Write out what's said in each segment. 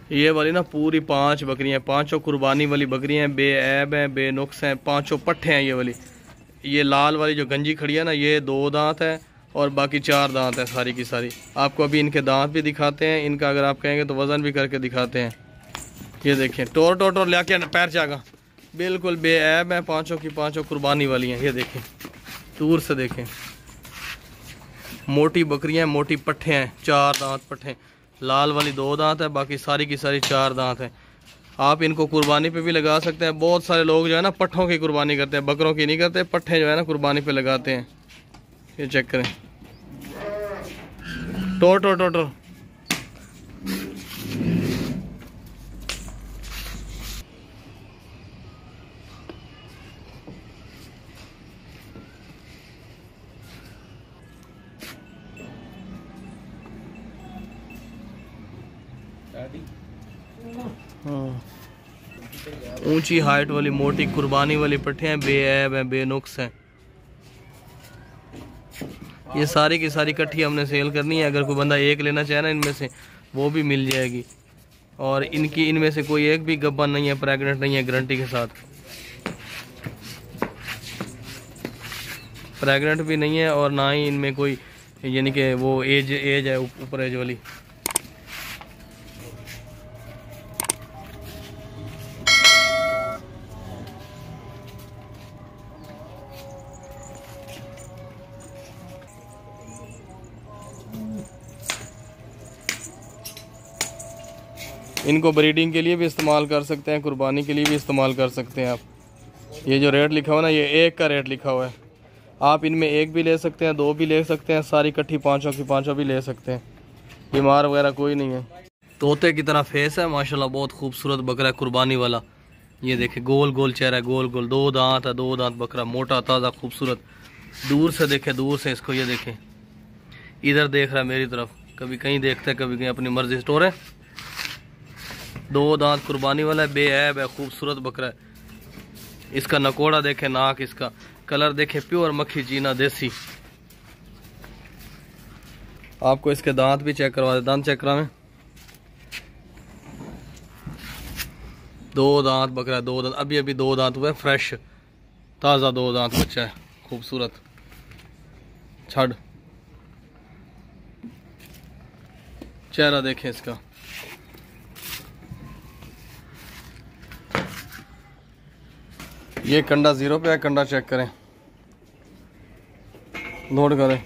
ये वाली ना पूरी 5 बकरियां, पांचों कुर्बानी वाली बकरियां हैं, बेऐब हैं, बेनुक्स हैं, पांचों पट्ठे हैं। ये वाली, ये लाल वाली जो गंजी खड़ी है ना, ये 2 दांत है और बाकी 4 दांत है सारी की सारी। आपको अभी इनके दांत भी दिखाते हैं, इनका अगर आप कहेंगे तो वज़न भी करके दिखाते हैं। ये देखें, टोर टोर टोर लेके पैर जागा, बिल्कुल बेऐब है, पांचों की पांचों कुर्बानी वाली हैं। ये देखें, दूर से देखें, मोटी बकरियां हैं, मोटी पट्ठे हैं, 4 दांत पट्ठे। लाल वाली 2 दांत है, बाकी सारी की सारी 4 दांत हैं। आप इनको कुर्बानी पे भी लगा सकते हैं। बहुत सारे लोग जो है ना पट्ठों की कुर्बानी करते हैं, बकरों की नहीं करते, पट्ठे जो है ना कुर्बानी पे लगाते हैं। ये चेक करें, टोर टोर टोर टोर। ऊंची हाइट वाली मोटी कुर्बानी वाली पट्ठे हैं, बेऐब हैं, बेनुक्स हैं। ये सारी की सारी इकट्ठी हमने सेल करनी है। अगर कोई बंदा एक लेना चाहे ना इनमें से, वो भी मिल जाएगी। और इनमें से कोई एक भी गब्बा नहीं है, प्रेग्नेंट नहीं है, गारंटी के साथ। प्रेग्नेंट भी नहीं है और ना ही इनमें कोई यानी कि वो एज है ऊपर एज वाली। इनको ब्रीडिंग के लिए भी इस्तेमाल कर सकते हैं, कुर्बानी के लिए भी इस्तेमाल कर सकते हैं आप। ये जो रेट लिखा हुआ ना, ये एक का रेट लिखा हुआ है। आप इनमें एक भी ले सकते हैं, 2 भी ले सकते हैं, सारी इकट्ठी पांचों की पांचों भी ले सकते हैं। बीमार वगैरह कोई नहीं है। तोते की तरह फेस है माशाल्लाह, बहुत खूबसूरत बकरा है कुर्बानी वाला। ये देखे, गोल गोल चेहरा है, गोल गोल 2 दांत है, 2 दांत बकरा, मोटा ताज़ा खूबसूरत। दूर से देखे, दूर से इसको। ये देखें, इधर देख रहा है मेरी तरफ, कभी कहीं देखता है, कभी कहीं, अपनी मर्जी। स्टोर है, 2 दांत कुर्बानी वाला है, बेऐब है, खूबसूरत बकरा है। इसका नकोड़ा देखे, नाक इसका, कलर देखे, प्योर मक्खी चीना देसी। आपको इसके दांत भी चेक करवा दे, दांत चेक करावें। 2 दांत बकरा, 2 दांत, अभी अभी 2 दांत हुए, फ्रेश ताज़ा 2 दांत बच्चा है, खूबसूरत। छड़, चेहरा देखें इसका। ये कंडा 0 पे है, कंडा चेक करें, लोड करें।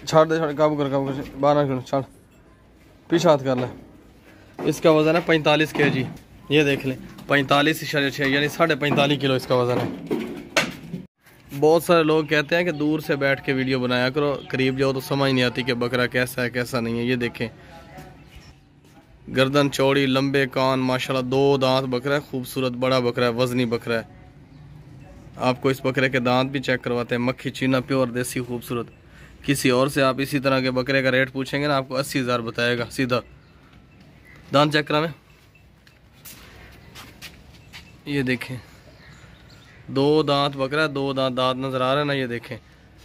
छाड़ दे, काबू कर, बाहर कर, छाड़, पीछे हाथ कर ले। इसका वज़न है 45 kg। ये देख लें, 45.6 यानी 45.5 किलो इसका वज़न है। बहुत सारे लोग कहते हैं कि दूर से बैठ के वीडियो बनाया करो, करीब जाओ तो समझ नहीं आती कि बकरा कैसा है कैसा नहीं है। ये देखें, गर्दन चौड़ी, लंबे कान, माशाल्लाह 2 दांत बकरा है, खूबसूरत बड़ा बकरा है, वजनी बकरा है। आपको इस बकरे के दांत भी चेक करवाते हैं, मक्खी चीना प्योर देसी खूबसूरत। किसी और से आप इसी तरह के बकरे का रेट पूछेंगे ना, आपको 80,000 बताएगा सीधा। दांत चेक करावें। ये देखें, 2 दांत बकरा है, 2 दांत नज़र आ रहे हैं ना। ये देखें,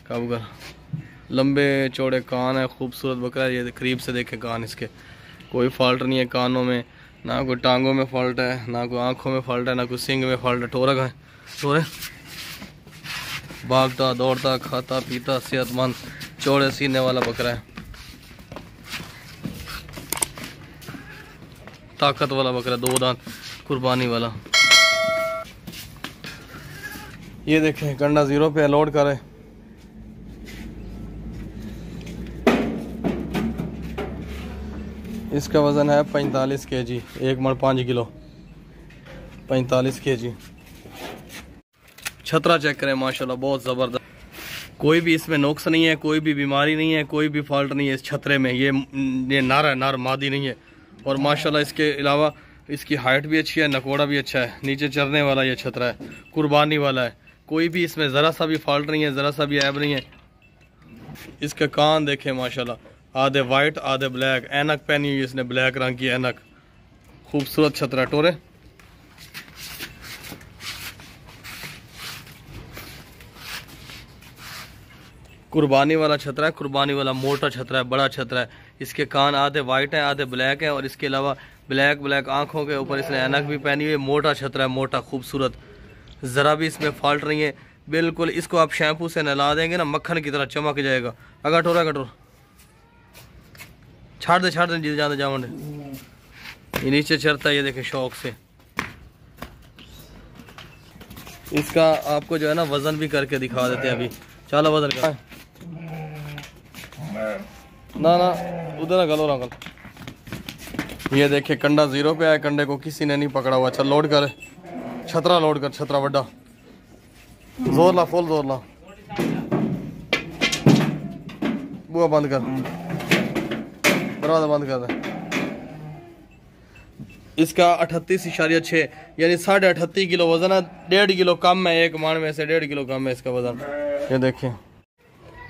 काबू कर, लंबे चौड़े कान है, खूबसूरत बकरा है। ये करीब से देखें कान इसके, कोई फॉल्ट नहीं है कानों में, ना कोई टांगों में फॉल्ट है, ना कोई आँखों में फॉल्ट है, ना कोई सींग में फॉल्ट है। टोरक है, टोरे, भागता दौड़ता खाता पीता सेहतमंद चौड़े सीने वाला बकरा है, ताकत वाला बकरा, 2 दांत कुर्बानी वाला। ये देखें, कंडा 0 पे लोड करे। इसका वज़न है 45 kg, 1 मण 5 किलो, 45 kg। छतरा चेक करें, माशाल्लाह बहुत ज़बरदस्त। कोई भी इसमें नुक्स नहीं है, कोई भी बीमारी नहीं है, कोई भी फॉल्ट नहीं है इस छतरे में। ये नर है, नर मादी नहीं है। और माशाल्लाह इसके अलावा इसकी हाइट भी अच्छी है, नकोड़ा भी अच्छा है। नीचे चरने वाला ये छतरा है, कुर्बानी वाला है। कोई भी इसमें ज़रा सा भी फॉल्ट नहीं है, ज़रा सा भी ऐब नहीं है। इसके कान देखें माशाल्लाह, आधे वाइट आधे ब्लैक, ऐनक पहनी हुई इसने, ब्लैक रंग की ऐनक, खूबसूरत छतरा। टोरे, कुर्बानी वाला छतरा है, कुर्बानी वाला मोटा छतरा है, बड़ा छतरा है। इसके कान आधे वाइट हैं आधे ब्लैक हैं, और इसके अलावा ब्लैक आंखों के ऊपर इसने ऐनक भी पहनी हुई है। मोटा छतरा है, मोटा खूबसूरत, ज़रा भी इसमें फॉल्ट नहीं है बिल्कुल। इसको आप शैम्पू से नहला देंगे ना, मक्खन की तरह चमक जाएगा। अगर कटोर छाड़ दे ज़्यादा जावन ये नीचे चढ़ता है, ये देखें शौक से। इसका आपको जो है ना वज़न भी करके दिखा देते हैं अभी। चलो वज़न कर ना उधर ना गलो ना। ये देखिए कंडा 0 पे आया, कंडे को किसी ने नहीं पकड़ा हुआ। चल लोड कर, छतरा लोड कर, छतरा बड़ा जोर ला, फुल जोर ला। बुआ बंद कर, दरवाजा बंद कर दे। इसका 38.6 यानी 38.5 किलो वजन है। 1.5 किलो कम है, एक मान में से 1.5 किलो कम है इसका वजन। ये देखें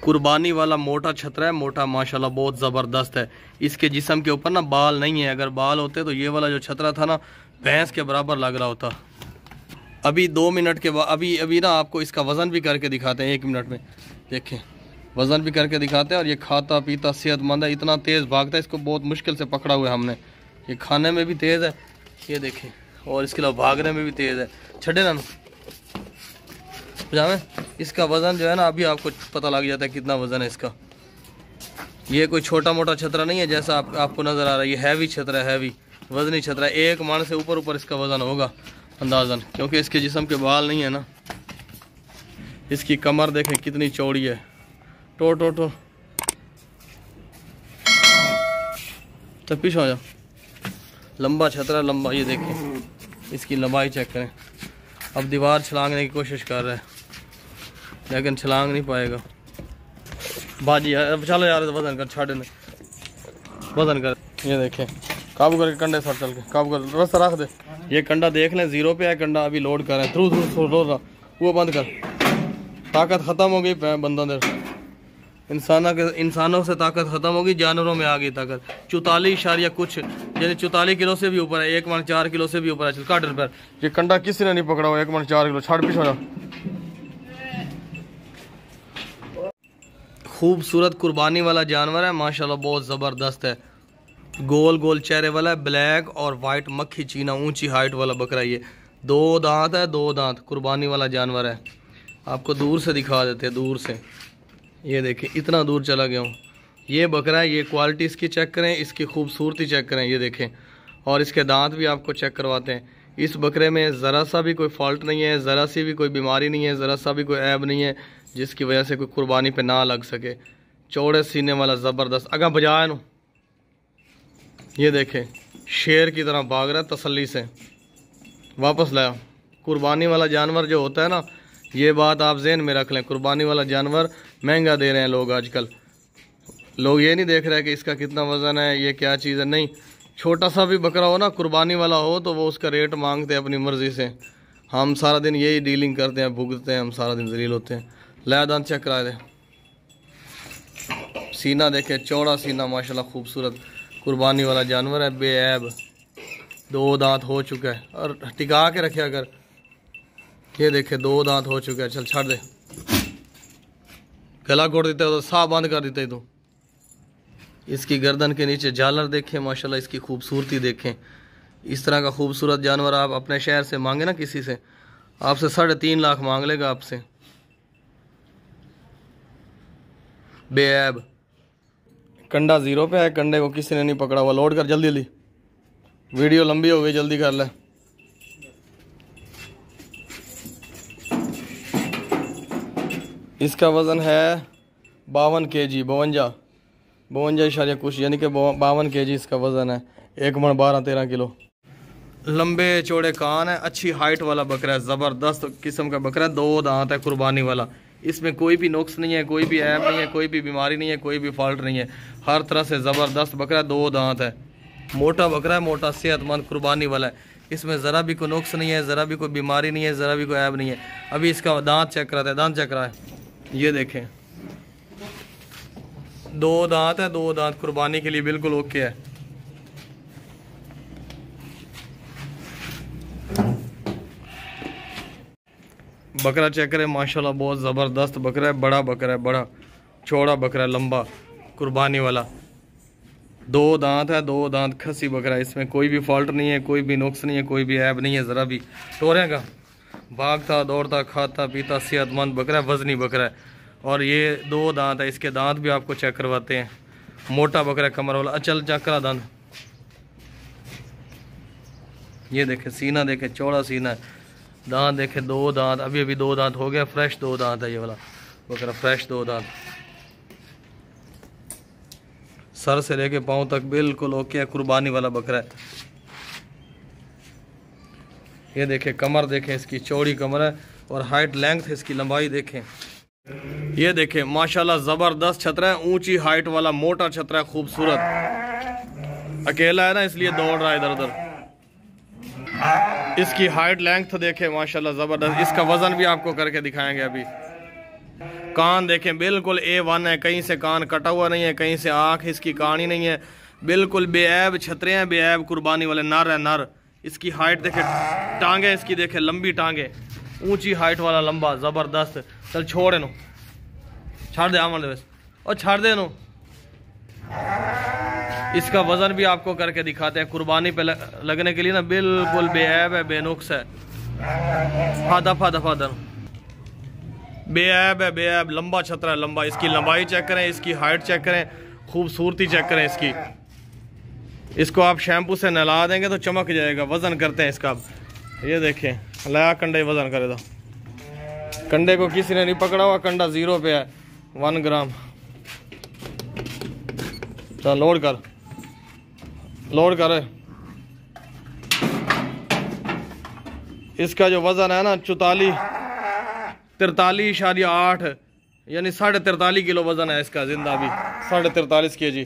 कुर्बानी वाला मोटा छतरा है, मोटा माशाल्लाह बहुत ज़बरदस्त है। इसके जिस्म के ऊपर ना बाल नहीं है, अगर बाल होते तो ये वाला जो छतरा था ना भैंस के बराबर लग रहा होता। अभी 2 मिनट के बाद अभी ना आपको इसका वज़न भी करके दिखाते हैं 1 मिनट में। देखें वज़न भी करके दिखाते हैं। और ये खाता पीता सेहतमंद है, इतना तेज़ भागता है, इसको बहुत मुश्किल से पकड़ा हुआ है हमने। ये खाने में भी तेज़ है, ये देखें, और इसके अलावा भागने में भी तेज़ है। छड़े ना पजामे। इसका वज़न जो है ना अभी आपको पता लग जाता है कितना वज़न है इसका। ये कोई छोटा मोटा छतरा नहीं है जैसा आपको नज़र आ रहा है। ये हैवी छतरा है, हैवी वज़नी छतरा है। 1 मान से ऊपर इसका वज़न होगा अंदाज़न, क्योंकि इसके जिस्म के बाल नहीं है ना। इसकी कमर देखें कितनी चौड़ी है। टो तो पीछे हो जाओ। लंबा छतरा, लंबा, ये देखें इसकी लंबाई चेक करें। अब दीवार छलांगने की कोशिश कर रहा है लेकिन छलांग नहीं पाएगा। बाजी अब चलो यार, वजन कर, छाड़े ने वजन कर। ये देखें काबू करके कंडे सर चल के काबू कर, रास्ता रख दे। ये कंडा देख लें 0 पे है कंडा, अभी लोड कर रहे हैं। थ्रू वो बंद कर। ताकत ख़त्म हो गई बंदा देर। इंसानों से ताकत ख़त्म होगी, जानवरों में आ गई ताकत। 44 कुछ यानी 44 किलो से भी ऊपर है। 1 मन 4 किलो से भी ऊपर है। चल काट पर। ये कंडा किसी ने नहीं पकड़ा हुआ। 1 मन 4 किलो। छाड़ पीछे हो। खूबसूरत कुर्बानी वाला जानवर है माशाल्लाह, बहुत ज़बरदस्त है। गोल चेहरे वाला है, ब्लैक और वाइट मक्खी चीना, ऊंची हाइट वाला बकरा। ये 2 दांत है, 2 दांत कुर्बानी वाला जानवर है। आपको दूर से दिखा देते हैं, दूर से। ये देखिए इतना दूर चला गया हूँ। ये बकरा है, ये क्वालिटी इसकी चेक करें, इसकी खूबसूरती चेक करें। ये देखें, और इसके दांत भी आपको चेक करवाते हैं। इस बकरे में ज़रा सा भी कोई फॉल्ट नहीं है, ज़रा सी भी कोई बीमारी नहीं है, ज़रा सा भी कोई ऐब नहीं है जिसकी वजह से कोई कुर्बानी पे ना लग सके। चौड़े सीने वाला ज़बरदस्त, अगर बजाय नु। ये देखें शेर की तरह भाग रहा है तसल्ली से। वापस लाया। कुर्बानी वाला जानवर जो होता है ना, ये बात आप ज़हन में रख लें। कुर्बानी वाला जानवर महंगा दे रहे हैं लोग आजकल। लोग ये नहीं देख रहे कि इसका कितना वज़न है, ये क्या चीज़ है। नहीं, छोटा सा भी बकरा हो ना, कुर्बानी वाला हो, तो वो उसका रेट मांगते हैं अपनी मर्ज़ी से। हम सारा दिन यही डीलिंग करते हैं, भुगतते हैं, हम सारा दिन जलील होते हैं। लाया दांत चेक करा दे। सीना देखे, चौड़ा सीना माशाल्लाह, खूबसूरत कुर्बानी वाला जानवर है, बेऐब। 2 दांत हो चुका है, और टिका के रखे अगर। ये देखे 2 दांत हो चुका है। चल छाड़ दे। गला घोट देता है तो साह बंद कर देता है तू। इसकी गर्दन के नीचे झालर देखें माशाल्लाह, इसकी खूबसूरती देखें। इस तरह का खूबसूरत जानवर आप अपने शहर से मांगे ना किसी से, आपसे 3.5 लाख मांग लेगा आपसे। बेऐब। कंडा 0 पे है, कंडे को किसी ने नहीं पकड़ा हुआ। लोड कर जल्दी, वीडियो लंबी हो गई, जल्दी कर ले। इसका वज़न है 52 kg, 52 कुछ, यानी कि 52 kg इसका वज़न है। 1 मन 12-13 किलो। लंबे चौड़े कान है, अच्छी हाइट वाला बकरा है, ज़बरदस्त किस्म का बकरा है। 2 दांत है कुर्बानी वाला। इसमें कोई भी नुक्स नहीं है, कोई भी ऐब नहीं है, कोई भी बीमारी नहीं है, कोई भी फॉल्ट नहीं है। हर तरह से ज़बरदस्त बकरा है। 2 दांत है, मोटा बकरा है, मोटा सेहतमंद कुर्बानी वाला है। इसमें ज़रा भी कोई नुक्स नहीं है, ज़रा भी कोई बीमारी नहीं है, ज़रा भी कोई ऐब नहीं है। अभी इसका दांत चेक कराते हैं, दांत चेक कराए। ये देखें 2 दांत है, 2 दांत कुर्बानी के लिए बिल्कुल ओके है। बकरा चेक करें माशाल्लाह, बहुत ज़बरदस्त बकरा है, बड़ा बकरा है, बड़ा चौड़ा बकरा, लंबा, कुर्बानी वाला, 2 दांत है, 2 दांत खसी बकरा। इसमें कोई भी फॉल्ट नहीं है, कोई भी नुक्स नहीं है, कोई भी ऐब नहीं है ज़रा भी। टोरेगा, भागता दौड़ता खाता पीता सेहतमंद बकरा, वजनी बकरा है। और ये 2 दांत है, इसके दांत भी आपको चेक करवाते हैं। मोटा बकरा, कमर वाला। अचल चक्रा दांत, ये देखे सीना, देखे चौड़ा सीना है। दांत देखे, 2 दांत, अभी अभी 2 दांत हो गया, फ्रेश 2 दांत है ये वाला बकरा, फ्रेश 2 दांत। सर से लेके पाँव तक बिल्कुल ओके है, कुर्बानी वाला बकरा है। ये देखे कमर, देखे इसकी चौड़ी कमर है और हाइट लेंथ है इसकी, लंबाई देखें। ये देखे माशाल्लाह ज़बरदस्त छतरा है, ऊंची हाइट वाला मोटा छतरा है, खूबसूरत। अकेला है ना इसलिए दौड़ रहा है इधर उधर। इसकी हाइट लेंथ देखे माशाल्लाह ज़बरदस्त। इसका वजन भी आपको करके दिखाएंगे अभी। कान देखें बिल्कुल A1 है, कहीं से कान कटा हुआ नहीं है, कहीं से आँख इसकी कानी नहीं है, बिल्कुल बेऐब छतरे हैं, बेऐब कुर्बानी वाले। नर है नर। इसकी हाइट देखे, टांगे इसकी देखे लंबी टांगे, ऊंची हाइट वाला लंबा ज़बरदस्त। चल छोड़ नो, छाड़ दे आमन बस, और छाड़ दे नो। इसका वजन भी आपको करके दिखाते हैं। कुर्बानी पे लगने के लिए ना बिल्कुल बेऐब है, बेनुक्स है। हाँ दफा दफा दर, बेऐब है, बेऐब लंबा छतरा है, लंबा। इसकी लंबाई चेक करें, इसकी हाइट चेक करें, खूबसूरती चेक करें इसकी। इसको आप शैम्पू से नहला देंगे तो चमक जाएगा। वजन करते हैं इसका अब। ये देखें, लाया कंडे वजन करे तो। कंडे को किसी ने नहीं पकड़ा हुआ, कंडा 0 पे है, 1 ग्राम। चल लोड कर, लोड कर। इसका जो वजन है ना 43.8 यानी 43.5 किलो वजन है इसका, जिंदा भी 43.5 kg।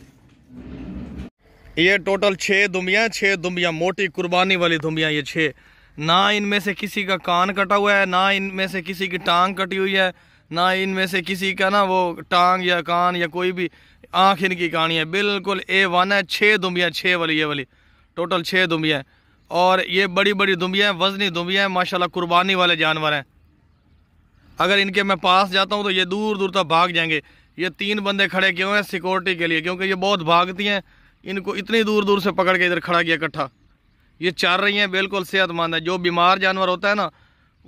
ये टोटल 6 दुम्बियाँ, 6 दुम्बियाँ मोटी कुर्बानी वाली दुम्बियाँ। ये 6, ना इनमें से किसी का कान कटा हुआ है, ना इनमें से किसी की टांग कटी हुई है, ना इनमें से किसी का ना वो टांग या कान या कोई भी आँख इनकी कहानी है। बिल्कुल A1 है। 6 दुम्बियाँ, 6 वाली, ये वाली टोटल 6 दुम्बियाँ। और ये बड़ी बड़ी दुम्बियाँ, वजनी दुम्बियाँ हैं माशाल्लाह, कुर्बानी वाले जानवर हैं। अगर इनके मैं पास जाता हूँ तो ये दूर दूर तक भाग जाएंगे। ये 3 बंदे खड़े किए हुए हैं सिक्योरिटी के लिए, क्योंकि ये बहुत भागती हैं। इनको इतनी दूर दूर से पकड़ के इधर खड़ा किया इकट्ठा। ये चर रही हैं, बिल्कुल सेहतमंद है। जो बीमार जानवर होता है ना,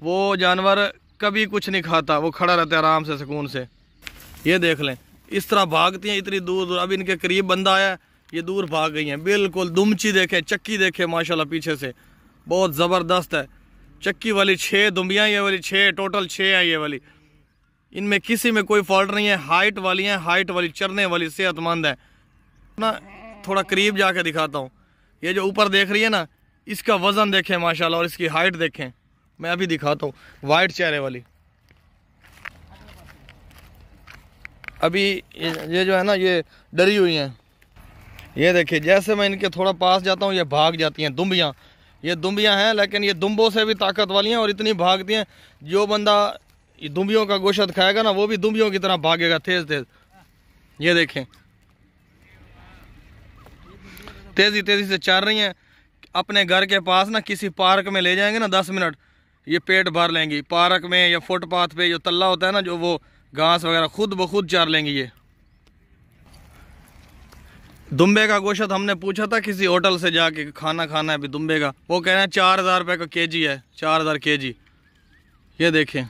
वो जानवर कभी कुछ नहीं खाता, वो खड़ा रहता है आराम से, सुकून से। ये देख लें, इस तरह भागती हैं इतनी दूर दूर। अब इनके करीब बंदा आया, ये दूर भाग गई हैं बिल्कुल। दुमची देखें, चक्की देखें माशाल्लाह पीछे से, बहुत ज़बरदस्त है। चक्की वाली 6 दुम्बियाँ, ये वाली 6, टोटल 6 है ये वाली। इनमें किसी में कोई फॉल्ट नहीं है। हाइट वाली हैं, हाइट वाली, चरने वाली, सेहतमंद है ना। थोड़ा करीब जाके दिखाता हूँ। ये जो ऊपर देख रही है ना, इसका वज़न देखें माशाल्लाह, और इसकी हाइट देखें। मैं अभी दिखाता हूँ। वाइट चेहरे वाली, अभी ये जो है ना, ये डरी हुई हैं। ये देखिए, जैसे मैं इनके थोड़ा पास जाता हूँ ये भाग जाती हैं। दुम्बियाँ, ये दुम्बियाँ हैं, लेकिन ये दुम्बों से भी ताकत वाली हैं और इतनी भागती हैं। जो बंदा दुम्बियों का गोश्त खाएगा ना, वो भी दुम्बियों की तरह भागेगा, तेज तेज। ये देखें, तेजी तेजी से चल रही हैं। अपने घर के पास ना किसी पार्क में ले जाएंगे ना, 10 मिनट ये पेट भर लेंगी। पार्क में या फुटपाथ पे जो तल्ला होता है ना, जो वो घास वगैरह खुद ब खुद चार लेंगी। ये दुम्बे का गोश्त हमने पूछा था किसी होटल से जाके, खाना खाना है अभी दुम्बे का, वो कह रहे हैं 4000 रुपये का केजी है, 4000 केजी। ये देखें,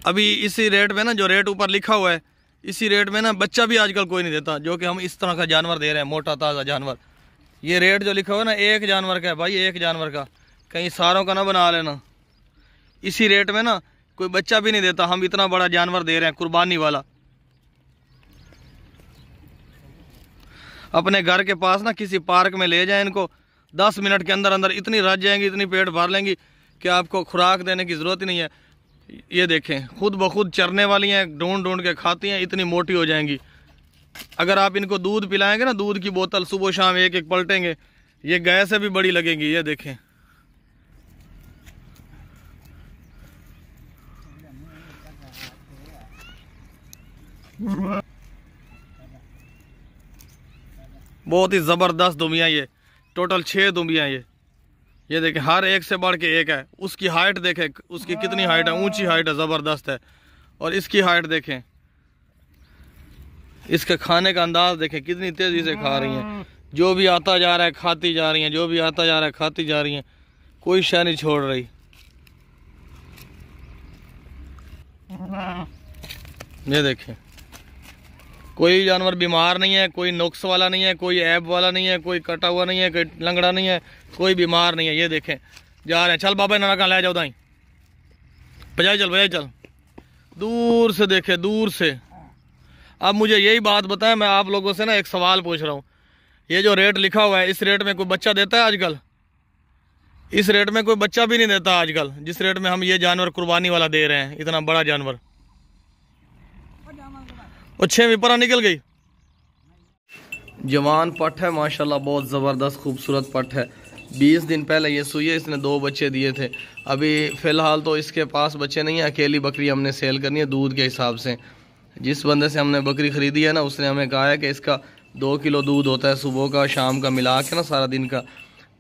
अभी इसी रेट में ना, जो रेट ऊपर लिखा हुआ है, इसी रेट में ना बच्चा भी आजकल कोई नहीं देता, जो कि हम इस तरह का जानवर दे रहे हैं, मोटा ताज़ा जानवर। ये रेट जो लिखा हुआ है ना, एक जानवर का है भाई, एक जानवर का, कहीं सारों का ना बना लेना। इसी रेट में ना कोई बच्चा भी नहीं देता, हम इतना बड़ा जानवर दे रहे हैं, कुर्बानी वाला। अपने घर के पास ना किसी पार्क में ले जाएं इनको, 10 मिनट के अंदर अंदर इतनी रच जाएंगी, इतनी पेट भर लेंगी कि आपको खुराक देने की ज़रूरत ही नहीं है। ये देखें, खुद ब खुद चरने वाली हैं, ढूंढ ढूंढ के खाती हैं, इतनी मोटी हो जाएंगी। अगर आप इनको दूध पिलाएंगे ना, दूध की बोतल सुबह शाम एक एक पलटेंगे, ये गाय से भी बड़ी लगेंगी। ये देखें, बहुत ही ज़बरदस्त दुम्बियाँ। ये टोटल 6 दुम्बियाँ। ये देखें, हर एक से बढ़ के एक है। उसकी हाइट देखें, उसकी कितनी हाइट है, ऊंची हाइट है, ज़बरदस्त है। और इसकी हाइट देखें, इसके खाने का अंदाज देखें, कितनी तेजी से खा रही हैं। जो भी आता जा रहा है खाती जा रही हैं, जो भी आता जा रहा है खाती जा रही हैं, कोई शय नहीं छोड़ रही। ये देखें, कोई जानवर बीमार नहीं है, कोई नुक्स वाला नहीं है, कोई ऐब वाला नहीं है, कोई कटा हुआ नहीं है, कोई लंगड़ा नहीं है, कोई बीमार नहीं है। ये देखें जा रहे हैं। चल बाबा नाना कहाँ ले जाओ दाई, बजाय चल बजाय चल। दूर से देखे, दूर से। अब मुझे यही बात बताएं, मैं आप लोगों से ना एक सवाल पूछ रहा हूँ। ये जो रेट लिखा हुआ है, इस रेट में कोई बच्चा देता है आजकल? इस रेट में कोई बच्चा भी नहीं देता आजकल, जिस रेट में हम ये जानवर कुर्बानी वाला दे रहे हैं, इतना बड़ा जानवर। और 6वीं परा निकल गई। जवान पट है माशाल्लाह, बहुत ज़बरदस्त खूबसूरत पट है। 20 दिन पहले ये सुई है, इसने 2 बच्चे दिए थे। अभी फ़िलहाल तो इसके पास बच्चे नहीं है। अकेली बकरी हमने सेल करनी है दूध के हिसाब से। जिस बंदे से हमने बकरी ख़रीदी है ना, उसने हमें कहा है कि इसका 2 किलो दूध होता है सुबह का शाम का मिला के ना, सारा दिन का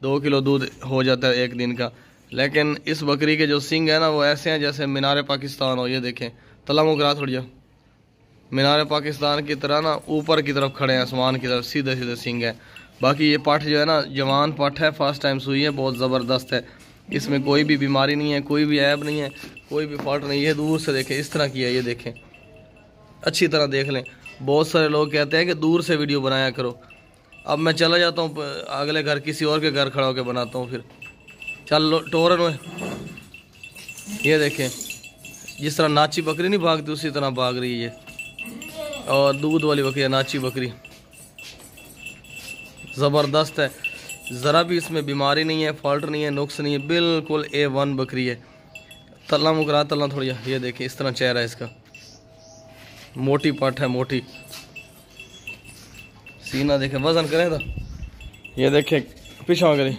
2 किलो दूध हो जाता है एक दिन का। लेकिन इस बकरी के जो सींग है ना, वो ऐसे हैं जैसे मीनार पाकिस्तान हो। ये देखें, तला मुकरा थोड़ी जा, मीनार पाकिस्तान की तरह ना ऊपर की तरफ खड़े हैं, आसमान की तरफ, सीधे सीधे सींग है। बाकी ये पट जो है ना, जवान पट है, फर्स्ट टाइम सुई है, बहुत ज़बरदस्त है। इसमें कोई भी बीमारी नहीं है, कोई भी ऐब नहीं है, कोई भी फॉल्ट नहीं है। दूर से देखें, इस तरह की है। ये देखें, अच्छी तरह देख लें। बहुत सारे लोग कहते हैं कि दूर से वीडियो बनाया करो। अब मैं चला जाता हूँ अगले घर, किसी और के घर खड़ा होकर बनाता हूँ फिर। चल टोरन में ये देखें, जिस तरह नाची बकरी नहीं भागती उसी तरह भाग रही है ये। और दूध वाली बकरी, नाची बकरी ज़बरदस्त है। ज़रा भी इसमें बीमारी नहीं है, फॉल्ट नहीं है, नुक्स नहीं है, बिल्कुल A1 बकरी है। तल्ला मुकरा, तल्ला थोड़ी। ये देखें, इस तरह चेहरा है इसका, मोटी पट है, मोटी। सीना देखें, वजन करें तो ये देखें, पीछा करें,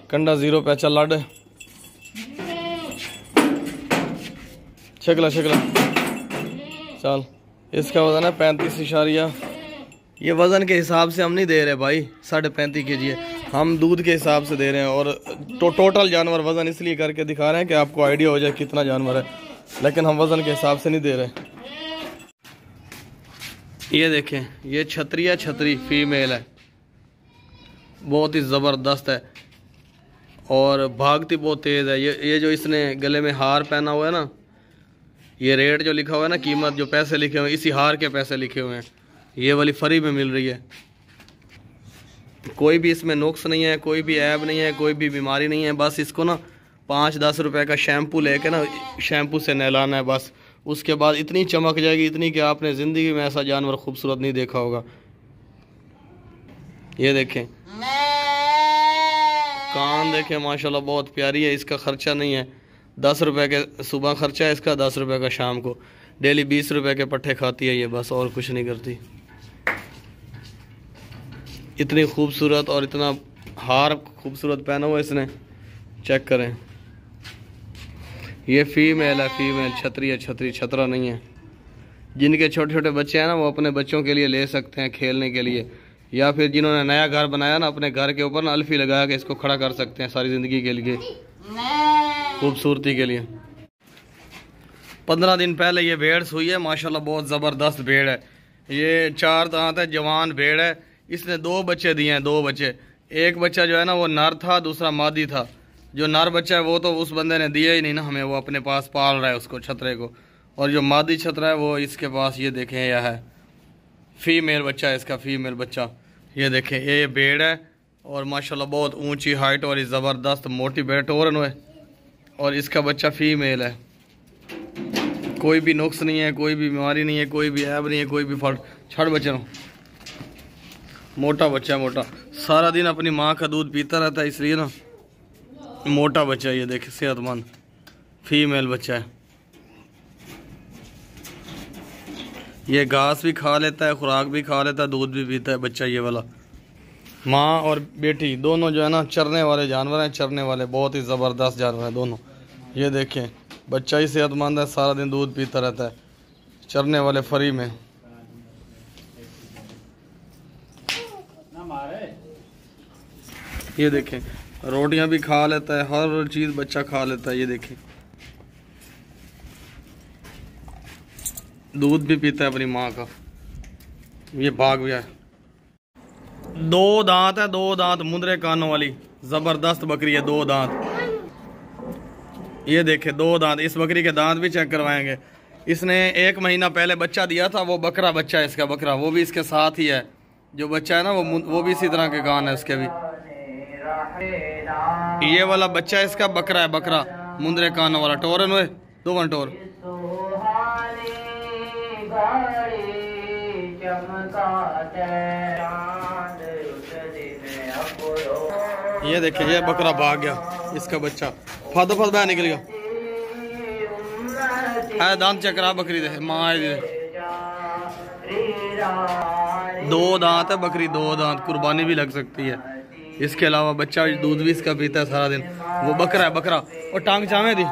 कंडा 0 पे। चल लाड, शकला शकला चल। इसका वजन है 35 ये वज़न के हिसाब से हम नहीं दे रहे भाई, 35.5 kg है। हम दूध के हिसाब से दे रहे हैं। और टोटल जानवर वज़न इसलिए करके दिखा रहे हैं कि आपको आइडिया हो जाए कितना जानवर है, लेकिन हम वज़न के हिसाब से नहीं दे रहे। ये देखें, ये छतरी फीमेल है, बहुत ही ज़बरदस्त है और भागती बहुत तेज़ है। ये जो इसने गले में हार पहना हुआ है ना, ये रेट जो लिखा हुआ है ना, कीमत जो पैसे लिखे हुए हैं, इसी हार के पैसे लिखे हुए हैं। ये वाली फ्री में मिल रही है। कोई भी इसमें नुक्स नहीं है, कोई भी ऐब नहीं है, कोई भी बीमारी नहीं है। बस इसको ना 5-10 रुपए का शैम्पू लेके ना, शैम्पू से नहलाना है बस। उसके बाद इतनी चमक जाएगी, इतनी कि आपने ज़िंदगी में ऐसा जानवर खूबसूरत नहीं देखा होगा। ये देखें, कान देखें, माशाल्लाह बहुत प्यारी है। इसका ख़र्चा नहीं है, 10 रुपए के सुबह ख़र्चा है इसका, 10 रुपए का शाम को। डेली 20 रुपए के पट्टे खाती है ये, बस और कुछ नहीं करती। इतनी खूबसूरत और इतना हार खूबसूरत पहना हुआ इसने, चेक करें। ये फीमेल है, फीमेल छतरी है, छतरा नहीं है। जिनके छोटे छोटे बच्चे हैं ना, वो अपने बच्चों के लिए ले सकते हैं खेलने के लिए, या फिर जिन्होंने नया घर बनाया ना, अपने घर के ऊपर ना अल्फी लगा के इसको खड़ा कर सकते हैं सारी ज़िंदगी के लिए, खूबसूरती के लिए। 15 दिन पहले ये भेड़ सुई है, माशाल्लाह बहुत ज़बरदस्त भेड़ है। ये 4 दांत है, जवान भेड़ है। इसने 2 बच्चे दिए हैं, 2 बच्चे। एक बच्चा जो है ना वो नर था, दूसरा मादी था। जो नर बच्चा है वो तो उस बंदे ने दिया ही नहीं ना हमें, वो अपने पास पाल रहा है उसको, छतरे को। और जो मादी छतरा है वो इसके पास, ये देखें, यह है फीमेल बच्चा है इसका, फीमेल बच्चा। ये देखें, ये भेड़ है और माशाल्लाह बहुत ऊंची हाइट वाली ज़बरदस्त मोटी भेड़ टोरन है। और इसका बच्चा फीमेल है। कोई भी नुक्स नहीं है, कोई भी बीमारी नहीं है, कोई भी ऐब नहीं है, कोई भी फर्क। छड़ बच्चे नो, मोटा बच्चा, मोटा, सारा दिन अपनी माँ का दूध पीता रहता है, इसलिए ना मोटा बच्चा। ये देखे, सेहतमंद फीमेल बच्चा है। ये घास भी खा लेता है, खुराक भी खा लेता है, दूध भी पीता है बच्चा ये वाला। माँ और बेटी दोनों जो है ना चरने वाले जानवर हैं, चरने वाले बहुत ही ज़बरदस्त जानवर हैं दोनों। ये देखें, बच्चा ही सेहतमंद है, सारा दिन दूध पीता रहता है, चरने वाले फ्री में। ये देखें, रोटियां भी खा लेता है, हर चीज़ बच्चा खा लेता है। ये देखें, दूध भी पीता है अपनी माँ का। ये भाग गया। 2 दांत है, 2 दांत मुंदरे कानों वाली जबरदस्त बकरी है। 2 दांत, ये देखे 2 दांत। इस बकरी के दांत भी चेक करवाएंगे। इसने 1 महीना पहले बच्चा दिया था, वो बकरा बच्चा है इसका, बकरा वो भी इसके साथ ही है। जो बच्चा है ना वो भी इसी तरह के कान है उसके भी। ये वाला बच्चा इसका बकरा है, बकरा मुंदरे कानों वाला। टोरन हुए 2 वन टोर। ये देखिए ये बकरा भाग गया, इसका बच्चा फादो फद बाहर निकल गया। दांत चेक करा बकरी दे, माँ दे 2 दांत है बकरी, 2 दांत। कुर्बानी भी लग सकती है। इसके अलावा बच्चा दूध भी इसका पीता है सारा दिन। वो बकरा है, बकरा। और टांग चावे दी